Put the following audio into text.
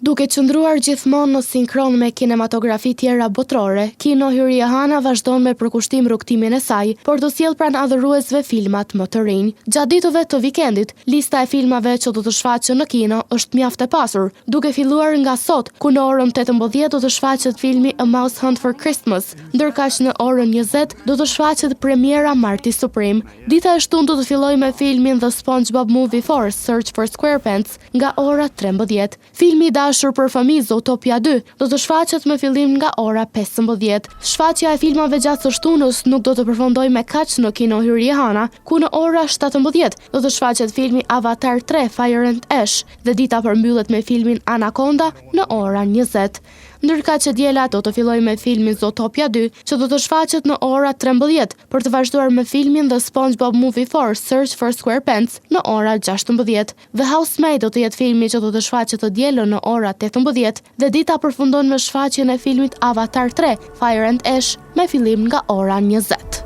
Duke qëndruar gjithmonë në sinkron me kinematografi tjera botërore, Kino Hyriehana vazhdon me përkushtim rrugtimin e saj, por do sjell pranë adhuruesve filmat më të rinj. Gjatë ditëve të vikendit, lista e filmave që do të shfaqen në kino është mjaft e pasur, duke filluar nga sot, ku në orën 18 do të shfaqet filmi A Mouse Hunt for Christmas, ndërkaq në orën 20 do të shfaqet premiera Marty Supreme. Dita e shtunë do të fillojë me filmin The SpongeBob Movie 4 Search for SquarePants nga ora 13. Filmi i dashur për fëmijë Zootopia 2 do të shfaqet me fillim nga ora 15. Shfaqja e filmave gjatë së shtunës nuk do të përfundojë me kaq në Kino Hyriehana, ku në ora 17 do të shfaqet filmi Avatar 3 Fire and Ash dhe dita përmbyllet me filmin Anaconda në ora 20. Ndërka që diela do të fillojë me filmin Zootopia 2, që do të shfaqet në ora 13, për të vazhduar me filmin The SpongeBob Movie 4 Search for SquarePants në ora 16. The Housemaid do të jetë filmi që do të shfaqet të dielën në ora 18 dhe dita përfundon me shfaqjen e filmit Avatar 3 Fire and Ash me fillim nga ora 20.